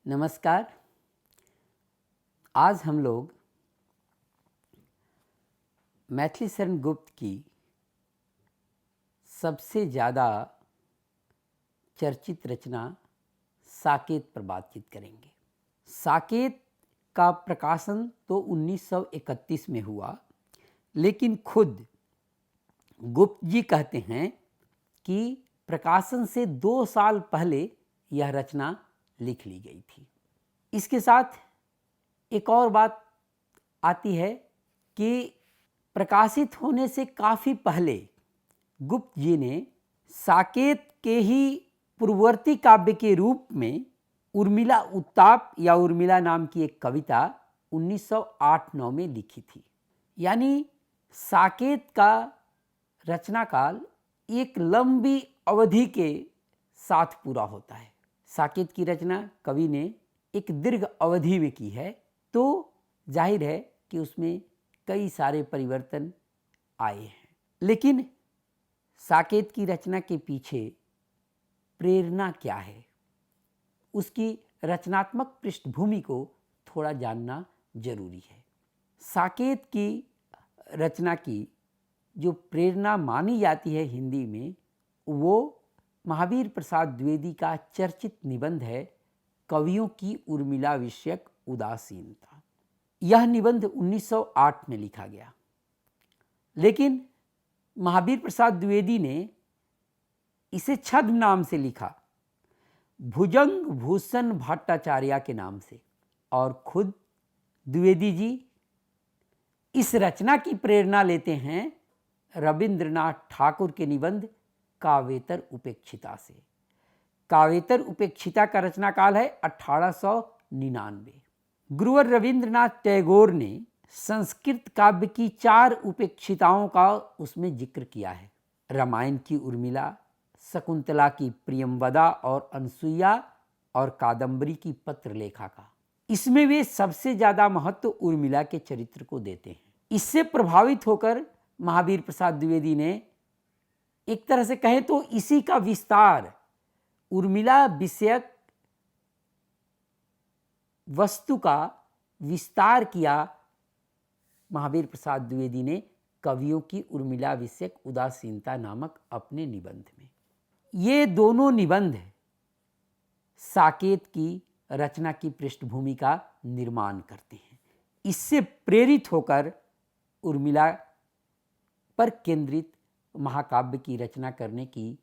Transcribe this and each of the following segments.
नमस्कार। आज हम लोग मैथिली शरण गुप्त की सबसे ज़्यादा चर्चित रचना साकेत पर बातचीत करेंगे। साकेत का प्रकाशन तो 1931 में हुआ, लेकिन खुद गुप्त जी कहते हैं कि प्रकाशन से 2 साल पहले यह रचना लिख ली गई थी। इसके साथ एक और बात आती है कि प्रकाशित होने से काफ़ी पहले गुप्त जी ने साकेत के ही पूर्ववर्ती काव्य के रूप में उर्मिला उत्ताप या उर्मिला नाम की एक कविता 1908-9 में लिखी थी। यानी साकेत का रचना काल एक लंबी अवधि के साथ पूरा होता है। साकेत की रचना कवि ने एक दीर्घ अवधि में की है, तो जाहिर है कि उसमें कई सारे परिवर्तन आए हैं। लेकिन साकेत की रचना के पीछे प्रेरणा क्या है, उसकी रचनात्मक पृष्ठभूमि को थोड़ा जानना जरूरी है। साकेत की रचना की जो प्रेरणा मानी जाती है हिंदी में, वो महावीर प्रसाद द्विवेदी का चर्चित निबंध है कवियों की उर्मिला विषयक उदासीनता। यह निबंध 1908 में लिखा गया, लेकिन महावीर प्रसाद द्विवेदी ने इसे छद्म नाम से लिखा, भुजंग भूषण भट्टाचार्य के नाम से। और खुद द्विवेदी जी इस रचना की प्रेरणा लेते हैं रविंद्रनाथ ठाकुर के निबंध काव्येतर उपेक्षिता से। काव्येतर उपेक्षिता का रचना काल है 1899। गुरुवर रविंद्रनाथ टैगोर ने संस्कृत काव्य की 4 उपेक्षिताओं का उसमें जिक्र किया है। रामायण की उर्मिला, शकुंतला की प्रियंवदा और अनसुईया, और कादंबरी की पत्रलेखा का। इसमें वे सबसे ज़्यादा महत्व उर्मिला के चरित्र को देते हैं। इससे प्रभावित होकर महावीर प्रसाद द्विवेदी ने एक तरह से कहें तो इसी का विस्तार, उर्मिला विषयक वस्तु का विस्तार किया महावीर प्रसाद द्विवेदी ने कवियों की उर्मिला विषयक उदासीनता नामक अपने निबंध में। ये दोनों निबंध साकेत की रचना की पृष्ठभूमि का निर्माण करते हैं। इससे प्रेरित होकर उर्मिला पर केंद्रित महाकाव्य की रचना करने की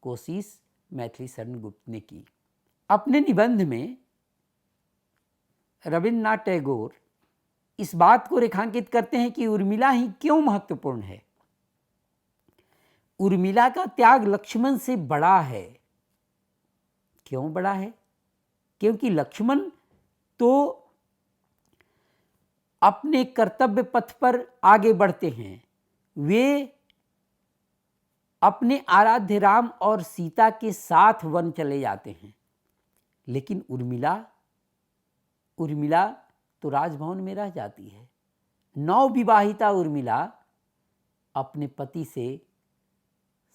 कोशिश मैथिली शरण गुप्त ने की। अपने निबंध में रविंद्रनाथ टैगोर इस बात को रेखांकित करते हैं कि उर्मिला ही क्यों महत्वपूर्ण है। उर्मिला का त्याग लक्ष्मण से बड़ा है। क्यों बड़ा है? क्योंकि लक्ष्मण तो अपने कर्तव्य पथ पर आगे बढ़ते हैं, वे अपने आराध्य राम और सीता के साथ वन चले जाते हैं। लेकिन उर्मिला तो राजभवन में रह जाती है। नवविवाहिता उर्मिला अपने पति से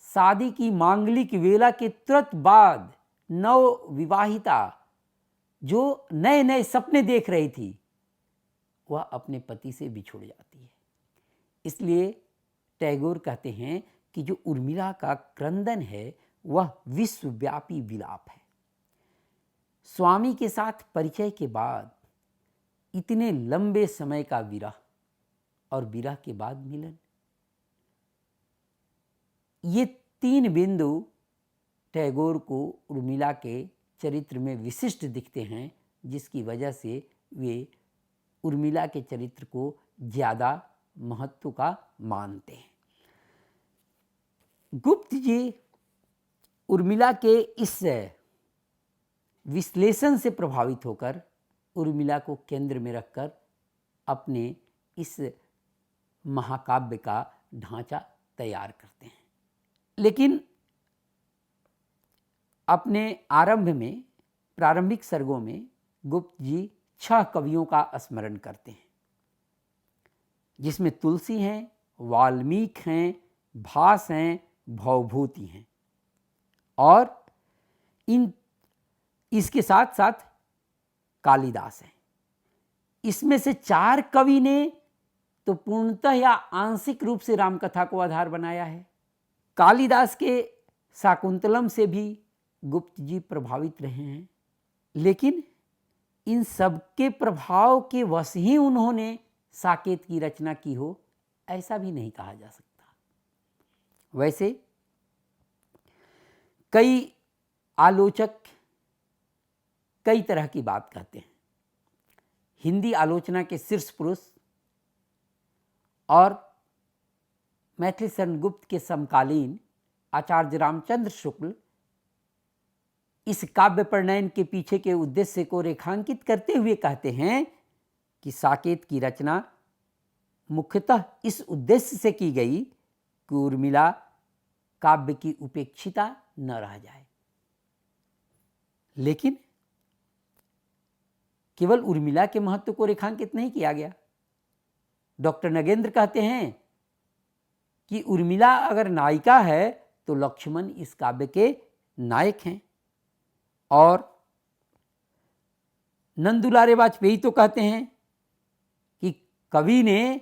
शादी की मांगलिक वेला के तुरंत बाद नवविवाहिता जो नए नए सपने देख रही थी, वह अपने पति से बिछुड़ जाती है। इसलिए टैगोर कहते हैं कि जो उर्मिला का क्रंदन है वह विश्वव्यापी विलाप है। स्वामी के साथ परिचय के बाद इतने लंबे समय का विरह और विरह के बाद मिलन, ये 3 बिंदु टैगोर को उर्मिला के चरित्र में विशिष्ट दिखते हैं, जिसकी वजह से वे उर्मिला के चरित्र को ज़्यादा महत्व का मानते हैं। गुप्त जी उर्मिला के इस विश्लेषण से प्रभावित होकर उर्मिला को केंद्र में रखकर अपने इस महाकाव्य का ढांचा तैयार करते हैं। लेकिन अपने आरंभ में, प्रारंभिक सर्गों में गुप्त जी 6 कवियों का स्मरण करते हैं, जिसमें तुलसी हैं, वाल्मीकि हैं, भास हैं, भवभूति हैं। और इसके साथ साथ कालिदास हैं। इसमें से 4 कवि ने तो पूर्णतः या आंशिक रूप से रामकथा को आधार बनाया है। कालिदास के शाकुंतलम से भी गुप्त जी प्रभावित रहे हैं, लेकिन इन सबके प्रभाव के वश ही उन्होंने साकेत की रचना की हो, ऐसा भी नहीं कहा जा सकता। वैसे कई आलोचक कई तरह की बात कहते हैं। हिंदी आलोचना के शीर्ष पुरुष और मैथिली शरण गुप्त के समकालीन आचार्य रामचंद्र शुक्ल इस काव्य प्रणयन के पीछे के उद्देश्य को रेखांकित करते हुए कहते हैं कि साकेत की रचना मुख्यतः इस उद्देश्य से की गई कि उर्मिला काव्य की उपेक्षिता न रह जाए। लेकिन केवल उर्मिला के महत्व को रेखांकित नहीं किया गया। डॉक्टर नगेंद्र कहते हैं कि उर्मिला अगर नायिका है तो लक्ष्मण इस काव्य के नायक हैं। और नंदुलारे वाजपेयी तो कहते हैं कि कवि ने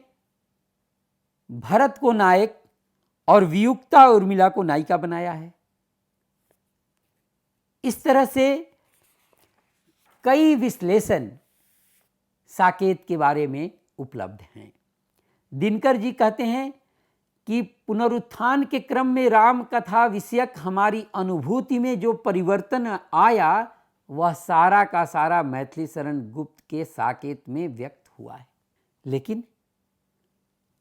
भरत को नायक और वियुक्ता उर्मिला को नायिका बनाया है। इस तरह से कई विश्लेषण साकेत के बारे में उपलब्ध हैं। दिनकर जी कहते हैं कि पुनरुत्थान के क्रम में राम कथा विषयक हमारी अनुभूति में जो परिवर्तन आया वह सारा का सारा मैथिली शरण गुप्त के साकेत में व्यक्त हुआ है। लेकिन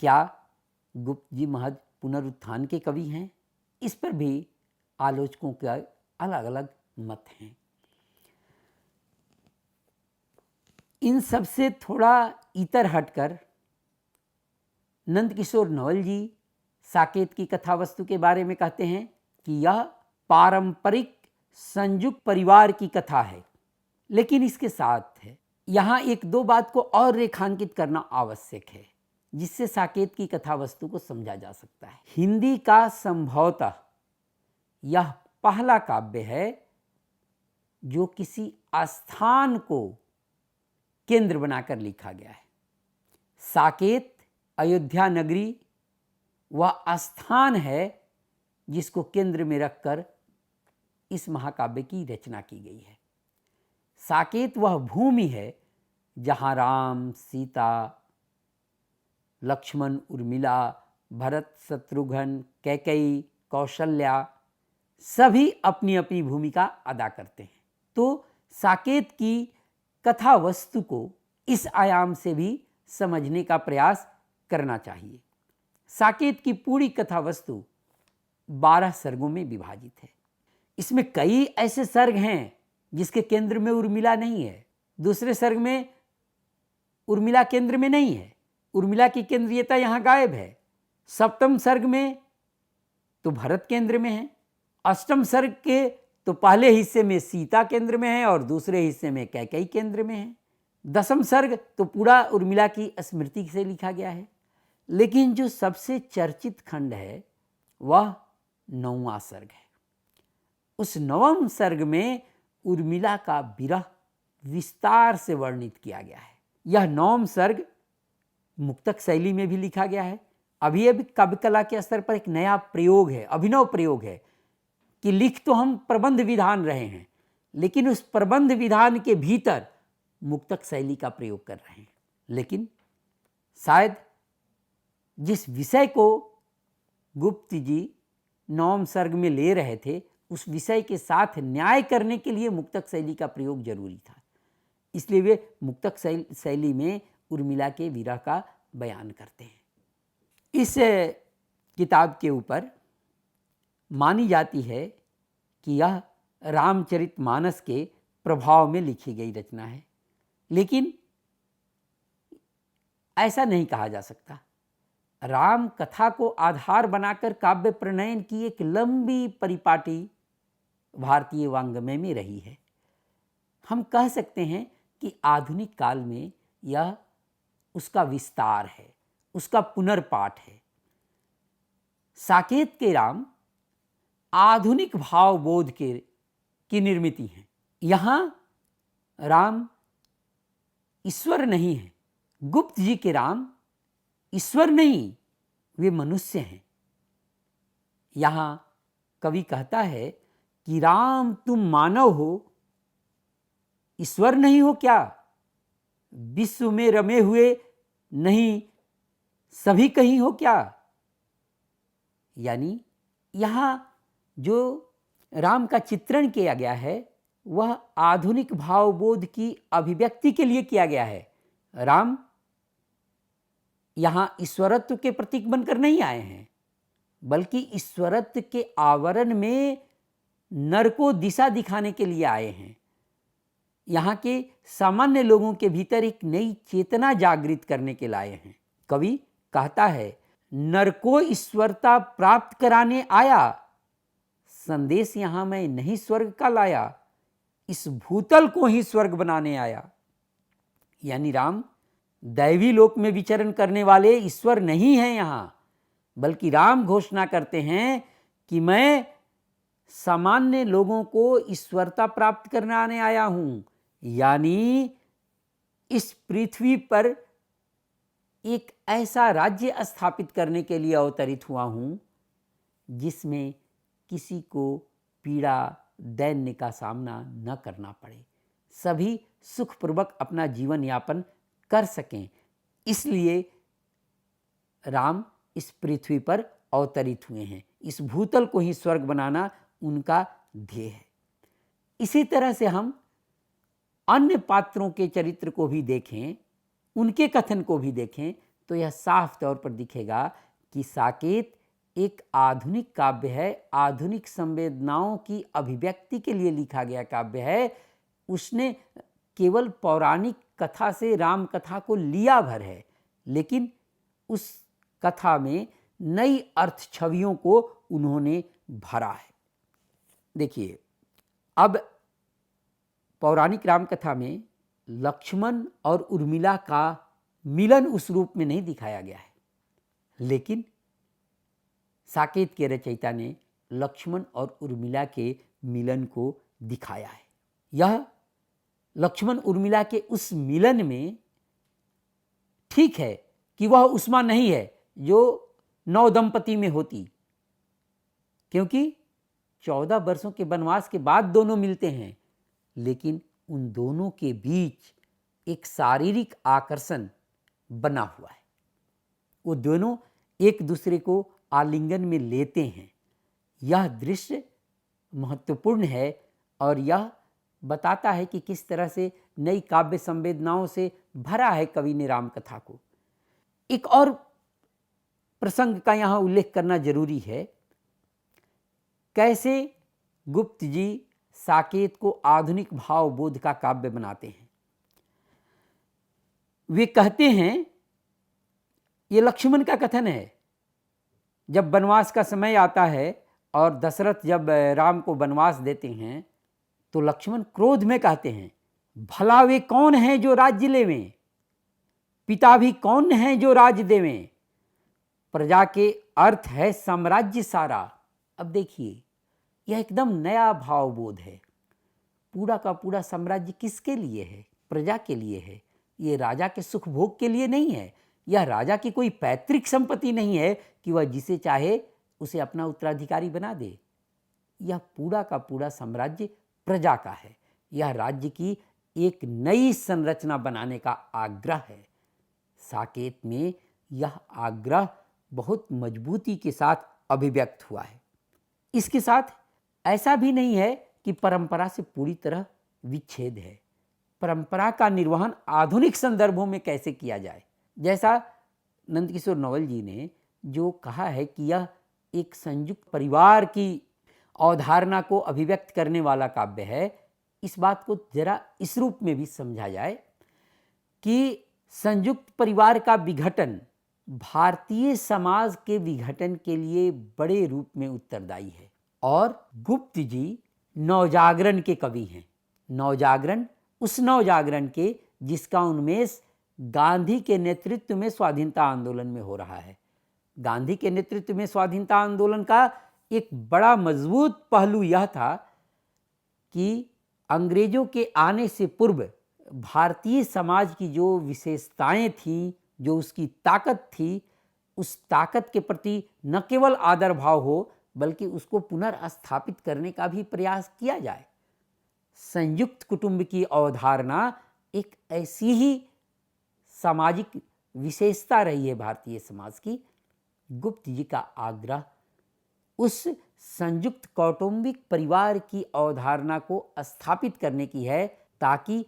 क्या गुप्त जी महज पुनरुत्थान के कवि हैं? इस पर भी आलोचकों के अलग अलग मत हैं। इन सब से थोड़ा इतर हटकर नंदकिशोर नवल जी साकेत की कथा वस्तु के बारे में कहते हैं कि यह पारंपरिक संयुक्त परिवार की कथा है। लेकिन इसके साथ है यहाँ एक दो बात को और रेखांकित करना आवश्यक है जिससे साकेत की कथा वस्तु को समझा जा सकता है। हिंदी का संभवतः यह पहला काव्य है जो किसी स्थान को केंद्र बनाकर लिखा गया है। साकेत अयोध्या नगरी वह स्थान है जिसको केंद्र में रखकर इस महाकाव्य की रचना की गई है। साकेत वह भूमि है जहाँ राम, सीता, लक्ष्मण, उर्मिला, भरत, शत्रुघ्न, कैकेयी, कौशल्या सभी अपनी अपनी भूमिका अदा करते हैं। तो साकेत की कथा वस्तु को इस आयाम से भी समझने का प्रयास करना चाहिए। साकेत की पूरी कथा वस्तु 12 सर्गों में विभाजित है। इसमें कई ऐसे सर्ग हैं जिसके केंद्र में उर्मिला नहीं है, दूसरे सर्ग में उर्मिला केंद्र में नहीं है, उर्मिला की केंद्रीयता यहाँ गायब है। सप्तम सर्ग में तो भरत केंद्र में है, अष्टम सर्ग के तो पहले हिस्से में सीता केंद्र में है और दूसरे हिस्से में कैकेयी केंद्र में है। दसम सर्ग तो पूरा उर्मिला की स्मृति से लिखा गया है। लेकिन जो सबसे चर्चित खंड है वह 9वां सर्ग है। उस 9वें सर्ग में उर्मिला का विरह विस्तार से वर्णित किया गया है। यह 9वां सर्ग मुक्तक शैली में भी लिखा गया है। अभी काव्य कला के स्तर पर एक नया प्रयोग है, अभिनव प्रयोग है कि लिख तो हम प्रबंध विधान रहे हैं लेकिन उस प्रबंध विधान के भीतर मुक्तक शैली का प्रयोग कर रहे हैं। लेकिन शायद जिस विषय को गुप्त जी 9वें सर्ग में ले रहे थे उस विषय के साथ न्याय करने के लिए मुक्तक शैली का प्रयोग जरूरी था। इसलिए वे मुक्तक शैली में उर्मिला के विरह का बयान करते हैं। इस किताब के ऊपर मानी जाती है कि यह रामचरितमानस के प्रभाव में लिखी गई रचना है, लेकिन ऐसा नहीं कहा जा सकता। राम कथा को आधार बनाकर काव्य प्रणयन की एक लंबी परिपाटी भारतीय वाङ्मय में रही है। हम कह सकते हैं कि आधुनिक काल में यह उसका विस्तार है, उसका पुनर्पाठ है। साकेत के राम आधुनिक भावबोध की निर्मिति है। यहाँ राम ईश्वर नहीं है। गुप्त जी के राम ईश्वर नहीं, वे मनुष्य हैं। यहां कवि कहता है कि राम तुम मानव हो, ईश्वर नहीं हो क्या? विश्व में रमे हुए नहीं सभी कहीं हो क्या? यानी यहां जो राम का चित्रण किया गया है वह आधुनिक भावबोध की अभिव्यक्ति के लिए किया गया है। राम यहां ईश्वरत्व के प्रतीक बनकर नहीं आए हैं, बल्कि ईश्वरत्व के आवरण में नर को दिशा दिखाने के लिए आए हैं। यहाँ के सामान्य लोगों के भीतर एक नई चेतना जागृत करने के लाए हैं। कवि कहता है, नर को ईश्वरता प्राप्त कराने आया, संदेश यहां मैं नहीं स्वर्ग का लाया, इस भूतल को ही स्वर्ग बनाने आया। यानी राम दैवी लोक में विचरण करने वाले ईश्वर नहीं हैं यहां, बल्कि राम घोषणा करते हैं कि मैं सामान्य लोगों को ईश्वरता प्राप्त कराने आया हूं। यानी इस पृथ्वी पर एक ऐसा राज्य स्थापित करने के लिए अवतरित हुआ हूं जिसमें किसी को पीड़ा दैन्य का सामना न करना पड़े, सभी सुखपूर्वक अपना जीवन यापन कर सकें। इसलिए राम इस पृथ्वी पर अवतरित हुए हैं। इस भूतल को ही स्वर्ग बनाना उनका ध्येय है। इसी तरह से हम अन्य पात्रों के चरित्र को भी देखें, उनके कथन को भी देखें, तो यह साफ तौर पर दिखेगा कि साकेत एक आधुनिक काव्य है, आधुनिक संवेदनाओं की अभिव्यक्ति के लिए लिखा गया काव्य है। उसने केवल पौराणिक कथा से राम कथा को लिया भर है, लेकिन उस कथा में नई अर्थ छवियों को उन्होंने भरा है। देखिए, अब पौराणिक राम कथा में लक्ष्मण और उर्मिला का मिलन उस रूप में नहीं दिखाया गया है, लेकिन साकेत के रचयिता ने लक्ष्मण और उर्मिला के मिलन को दिखाया है। यह लक्ष्मण उर्मिला के उस मिलन में ठीक है कि वह उष्मा नहीं है जो नव दंपति में होती, क्योंकि 14 वर्षों के वनवास के बाद दोनों मिलते हैं, लेकिन उन दोनों के बीच एक शारीरिक आकर्षण बना हुआ है। वो दोनों एक दूसरे को आलिंगन में लेते हैं। यह दृश्य महत्वपूर्ण है और यह बताता है कि किस तरह से नई काव्य संवेदनाओं से भरा है कवि ने राम कथा को। एक और प्रसंग का यहाँ उल्लेख करना जरूरी है, कैसे गुप्त जी साकेत को आधुनिक भावबोध का काव्य बनाते हैं। वे कहते हैं, ये लक्ष्मण का कथन है, जब वनवास का समय आता है और दशरथ जब राम को वनवास देते हैं तो लक्ष्मण क्रोध में कहते हैं, भला वे कौन हैं जो राज्य लेवें, पिता भी कौन हैं जो राज देवें, प्रजा के अर्थ है साम्राज्य सारा। अब देखिए, यह एकदम नया भावबोध है। पूरा का पूरा साम्राज्य किसके लिए है? प्रजा के लिए है। ये राजा के सुख भोग के लिए नहीं है। यह राजा की कोई पैतृक संपत्ति नहीं है कि वह जिसे चाहे उसे अपना उत्तराधिकारी बना दे। यह पूरा का पूरा साम्राज्य प्रजा का है। यह राज्य की एक नई संरचना बनाने का आग्रह है। साकेत में यह आग्रह बहुत मजबूती के साथ अभिव्यक्त हुआ है। इसके साथ ऐसा भी नहीं है कि परंपरा से पूरी तरह विच्छेद है। परंपरा का निर्वहन आधुनिक संदर्भों में कैसे किया जाए, जैसा नंदकिशोर नवल जी ने जो कहा है कि यह एक संयुक्त परिवार की अवधारणा को अभिव्यक्त करने वाला काव्य है। इस बात को जरा इस रूप में भी समझा जाए कि संयुक्त परिवार का विघटन भारतीय समाज के विघटन के लिए बड़े रूप में उत्तरदायी है। और गुप्त जी नवजागरण के कवि हैं। नवजागरण, उस नवजागरण के जिसका उन्मेष गांधी के नेतृत्व में स्वाधीनता आंदोलन में हो रहा है। गांधी के नेतृत्व में स्वाधीनता आंदोलन का एक बड़ा मजबूत पहलू यह था कि अंग्रेजों के आने से पूर्व भारतीय समाज की जो विशेषताएं थीं, जो उसकी ताकत थी, उस ताकत के प्रति न केवल आदर भाव हो बल्कि उसको पुनर्स्थापित करने का भी प्रयास किया जाए। संयुक्त कुटुंब की अवधारणा एक ऐसी ही सामाजिक विशेषता रही है भारतीय समाज की। गुप्त जी का आग्रह उस संयुक्त कौटुंबिक परिवार की अवधारणा को स्थापित करने की है, ताकि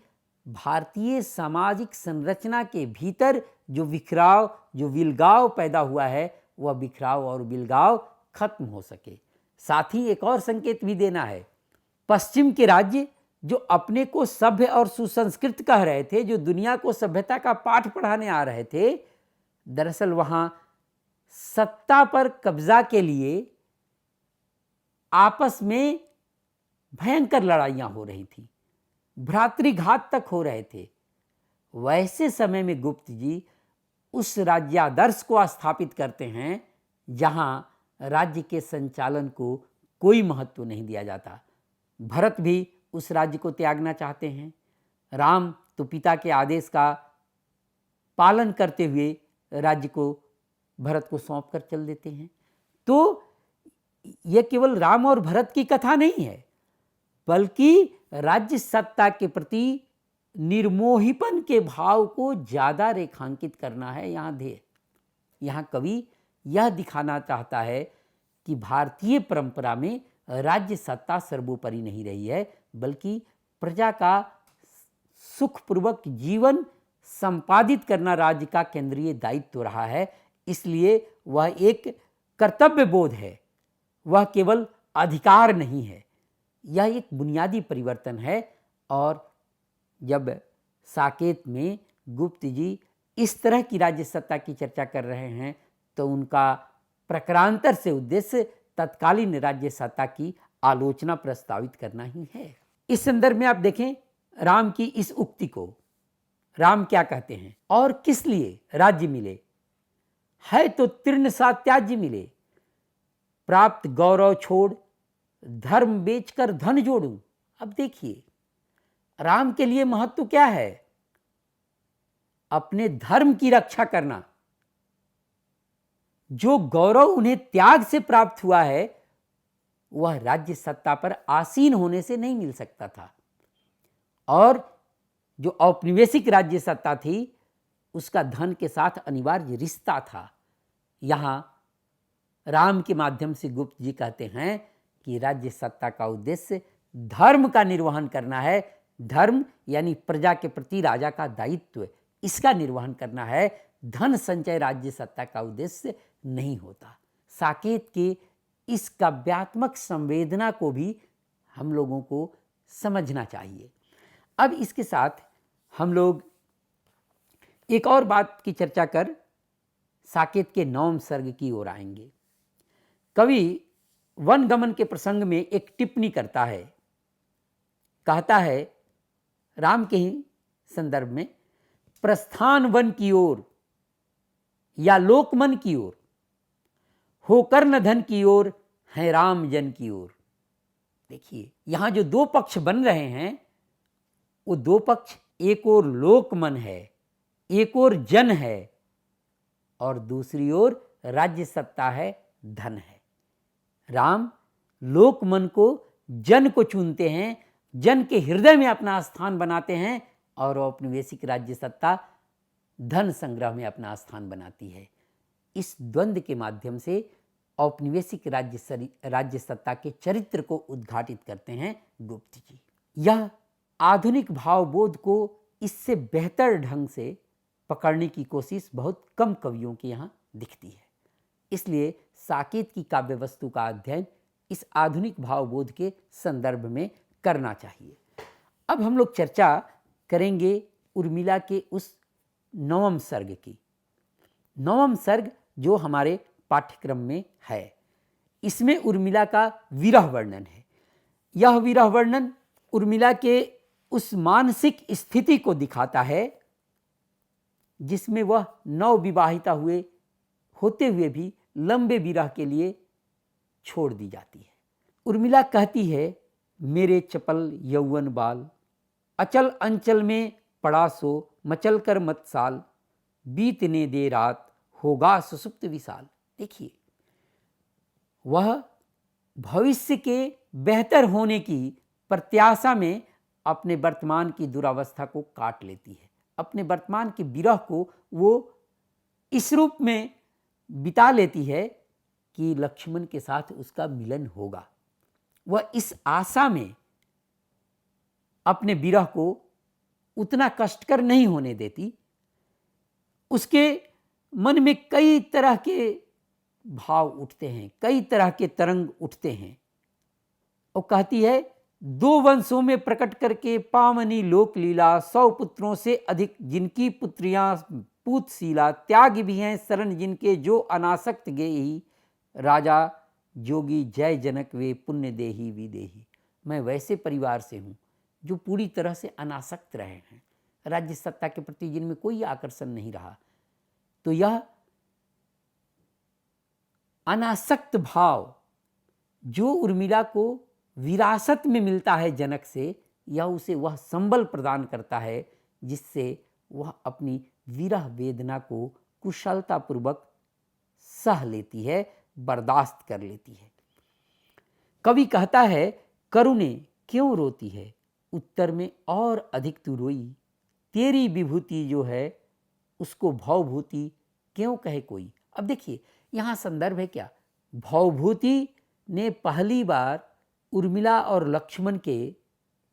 भारतीय सामाजिक संरचना के भीतर जो बिखराव, जो विलगाव पैदा हुआ है, वह बिखराव और विलगाव खत्म हो सके। साथ ही एक और संकेत भी देना है। पश्चिम के राज्य जो अपने को सभ्य और सुसंस्कृत कह रहे थे, जो दुनिया को सभ्यता का पाठ पढ़ाने आ रहे थे, दरअसल वहां सत्ता पर कब्जा के लिए आपस में भयंकर लड़ाइयां हो रही थी, भ्रातृघात तक हो रहे थे। वैसे समय में गुप्त जी उस राज्यादर्श को स्थापित करते हैं जहां राज्य के संचालन को कोई महत्व नहीं दिया जाता। भरत भी उस राज्य को त्यागना चाहते हैं। राम तो पिता के आदेश का पालन करते हुए राज्य को भरत को सौंप कर चल देते हैं। तो यह केवल राम और भरत की कथा नहीं है, बल्कि राज्य सत्ता के प्रति निर्मोहीपन के भाव को ज्यादा रेखांकित करना है यहाँ ध्येय। यहाँ कवि यह दिखाना चाहता है कि भारतीय परंपरा में राज्य सत्ता सर्वोपरि नहीं रही है, बल्कि प्रजा का सुखपूर्वक जीवन संपादित करना राज्य का केंद्रीय दायित्व रहा है। इसलिए वह एक कर्तव्य बोध है, वह केवल अधिकार नहीं है। यह एक बुनियादी परिवर्तन है। और जब साकेत में गुप्त जी इस तरह की राज्य सत्ता की चर्चा कर रहे हैं, तो उनका प्रकारांतर से उद्देश्य तत्कालीन राज्य सत्ता की आलोचना प्रस्तावित करना ही है। इस संदर्भ में आप देखें राम की इस उक्ति को। राम क्या कहते हैं? और किस लिए राज्य मिले, है तो तृण सा त्याज्य मिले, प्राप्त गौरव छोड़ धर्म बेचकर धन जोड़ूं। अब देखिए राम के लिए महत्व क्या है? अपने धर्म की रक्षा करना। जो गौरव उन्हें त्याग से प्राप्त हुआ है, वह राज्य सत्ता पर आसीन होने से नहीं मिल सकता था। और जो औपनिवेशिक राज्य सत्ता थी, उसका धन के साथ अनिवार्य रिश्ता था। यहां राम के माध्यम से गुप्त जी कहते हैं कि राज्य सत्ता का उद्देश्य धर्म का निर्वहन करना है। धर्म यानी प्रजा के प्रति राजा का दायित्व, इसका निर्वहन करना है। धन संचय राज्य सत्ता का उद्देश्य नहीं होता। साकेत के इस काव्यात्मक संवेदना को भी हम लोगों को समझना चाहिए। अब इसके साथ हम लोग एक और बात की चर्चा कर साकेत के 9वें सर्ग की ओर आएंगे। कवि वनगमन के प्रसंग में एक टिप्पणी करता है, कहता है राम के ही संदर्भ में, प्रस्थान वन की ओर या लोकमन की ओर, होकर न धन की ओर है राम जन की ओर। देखिए यहां जो दो पक्ष बन रहे हैं, वो दो पक्ष एक ओर लोकमन है, एक ओर जन है, और दूसरी ओर राज्य सत्ता है, धन है। राम लोकमन को, जन को चुनते हैं, जन के हृदय में अपना स्थान बनाते हैं, और औपनिवेशिक राज्य सत्ता धन संग्रह में अपना स्थान बनाती है। इस द्वंद्व के माध्यम से औपनिवेशिक राज्य सत्ता के चरित्र को उद्घाटित करते हैं गुप्त जी। यह आधुनिक भावबोध को इससे बेहतर ढंग से पकड़ने की कोशिश बहुत कम कवियों के यहाँ दिखती है। इसलिए साकेत की काव्य वस्तु का अध्ययन इस आधुनिक भावबोध के संदर्भ में करना चाहिए। अब हम लोग चर्चा करेंगे उर्मिला के उस 9वें सर्ग की। 9वां सर्ग जो हमारे पाठ्यक्रम में है, इसमें उर्मिला का विरह वर्णन है। यह विरह वर्णन उर्मिला के उस मानसिक स्थिति को दिखाता है जिसमें वह नवविवाहिता होते हुए भी लंबे विरह के लिए छोड़ दी जाती है। उर्मिला कहती है, मेरे चपल यौवन बाल, अचल अंचल में पड़ा सो मचल कर मत साल, बीतने दे रात होगा सुसुप्त विशाल। देखिए, वह भविष्य के बेहतर होने की प्रत्याशा में अपने वर्तमान की दुरावस्था को काट लेती है। अपने वर्तमान के विरह को वो इस रूप में बिता लेती है कि लक्ष्मण के साथ उसका मिलन होगा। वह इस आशा में अपने विरह को उतना कष्टकर नहीं होने देती। उसके मन में कई तरह के भाव उठते हैं, कई तरह के तरंग उठते हैं। और कहती है, 2 वंशों में प्रकट करके पावनी लोक लीला, 100 पुत्रों से अधिक जिनकी पुत्रियां पूतशीला, त्याग भी हैं शरण जिनके जो अनासक्त गेही, राजा जोगी जय जनक वे पुण्य देही विदेही। मैं वैसे परिवार से हूँ जो पूरी तरह से अनासक्त रहे हैं, राज्य सत्ता के प्रति जिनमें कोई आकर्षण नहीं रहा। तो यह अनासक्त भाव जो उर्मिला को विरासत में मिलता है जनक से, यह उसे वह संबल प्रदान करता है जिससे वह अपनी विरह वेदना को कुशलतापूर्वक सह लेती है, बर्दाश्त कर लेती है। कवि कहता है, करुणे क्यों रोती है, उत्तर में और अधिक तू रोई, तेरी विभूति जो है उसको भवभूति क्यों कहे कोई। अब देखिए, यहाँ संदर्भ है क्या, भवभूति ने पहली बार उर्मिला और लक्ष्मण के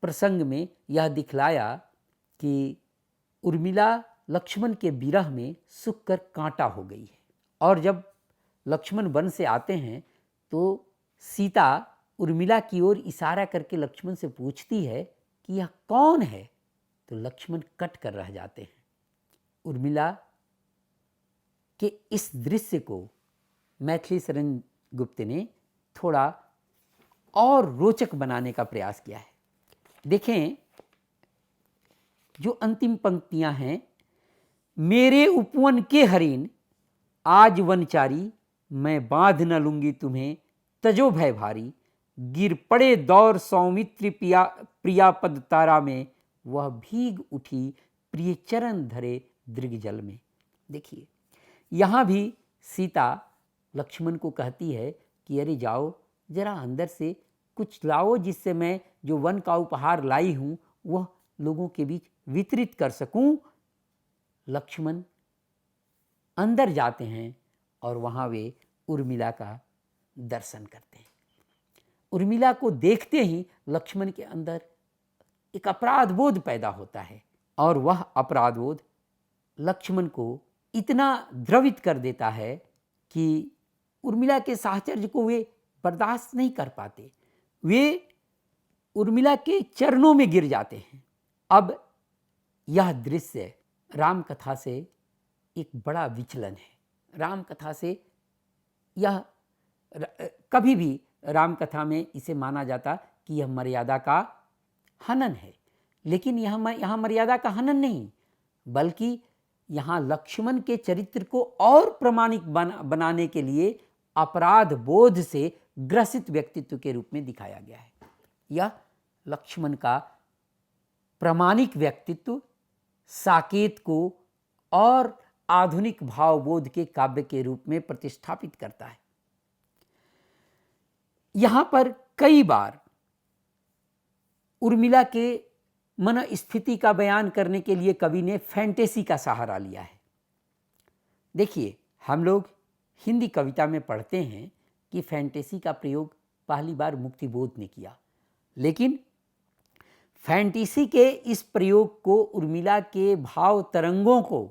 प्रसंग में यह दिखलाया कि उर्मिला लक्ष्मण के विरह में सूख कर कांटा हो गई है। और जब लक्ष्मण वन से आते हैं तो सीता उर्मिला की ओर इशारा करके लक्ष्मण से पूछती है कि यह कौन है, तो लक्ष्मण कट कर रह जाते हैं। उर्मिला के इस दृश्य को मैथिली शरण गुप्त ने थोड़ा और रोचक बनाने का प्रयास किया है। देखें, जो अंतिम पंक्तियां हैं, मेरे उपवन के हरिण आज वनचारी, मैं बांध न लूंगी तुम्हें तजो भय भारी, गिर पड़े दौर सौमित्र प्रिया पद तारा में, वह भीग उठी प्रिय चरण धरे दृग जल में। देखिए, यहाँ भी सीता लक्ष्मण को कहती है कि अरे जाओ, जरा अंदर से कुछ लाओ जिससे मैं जो वन का उपहार लाई हूँ वह लोगों के बीच वितरित कर सकूं। लक्ष्मण अंदर जाते हैं और वहाँ वे उर्मिला का दर्शन करते हैं। उर्मिला को देखते ही लक्ष्मण के अंदर एक अपराध बोध पैदा होता है और वह अपराध बोध लक्ष्मण को इतना द्रवित कर देता है कि उर्मिला के साहचर्य को वे बर्दाश्त नहीं कर पाते। वे उर्मिला के चरणों में गिर जाते हैं। अब यह दृश्य राम कथा से एक बड़ा विचलन है। राम कथा से यह कभी भी राम कथा में इसे माना जाता कि यह मर्यादा का हनन है, लेकिन यहाँ मर्यादा का हनन नहीं, बल्कि यहाँ लक्ष्मण के चरित्र को और प्रमाणिक बनाने के लिए अपराध बोध से ग्रसित व्यक्तित्व के रूप में दिखाया गया है। यह लक्ष्मण का प्रामाणिक व्यक्तित्व साकेत को और आधुनिक भावबोध के काव्य के रूप में प्रतिष्ठापित करता है। यहां पर कई बार उर्मिला के मन स्थिति का बयान करने के लिए कवि ने फैंटेसी का सहारा लिया है। देखिए, हम लोग हिंदी कविता में पढ़ते हैं कि फैंटेसी का प्रयोग पहली बार मुक्तिबोध ने किया, लेकिन फैंटेसी के इस प्रयोग को उर्मिला के भाव तरंगों को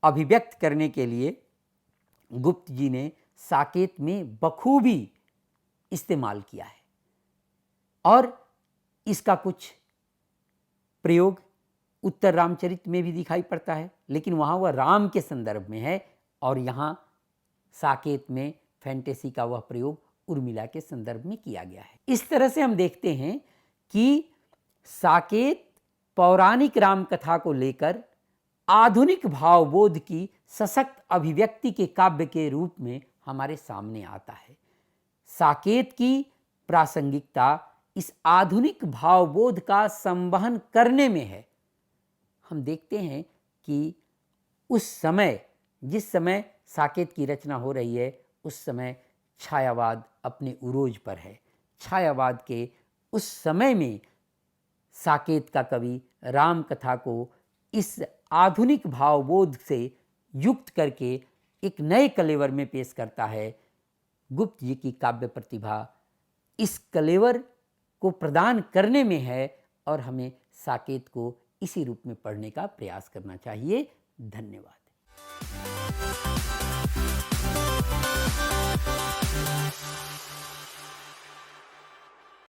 अभिव्यक्त करने के लिए गुप्त जी ने साकेत में बखूबी इस्तेमाल किया है। और इसका कुछ प्रयोग उत्तर रामचरित में भी दिखाई पड़ता है, लेकिन वहाँ वह राम के संदर्भ में है, और यहाँ साकेत में फैंटेसी का वह प्रयोग उर्मिला के संदर्भ में किया गया है। इस तरह से हम देखते हैं कि साकेत पौराणिक राम कथा को लेकर आधुनिक भावबोध की सशक्त अभिव्यक्ति के काव्य के रूप में हमारे सामने आता है। साकेत की प्रासंगिकता इस आधुनिक भावबोध का संवहन करने में है। हम देखते हैं कि उस समय, जिस समय साकेत की रचना हो रही है, उस समय छायावाद अपने उरोज पर है। छायावाद के उस समय में साकेत का कवि राम कथा को इस आधुनिक भावबोध से युक्त करके एक नए कलेवर में पेश करता है। गुप्त जी की काव्य प्रतिभा इस कलेवर को प्रदान करने में है और हमें साकेत को इसी रूप में पढ़ने का प्रयास करना चाहिए। धन्यवाद।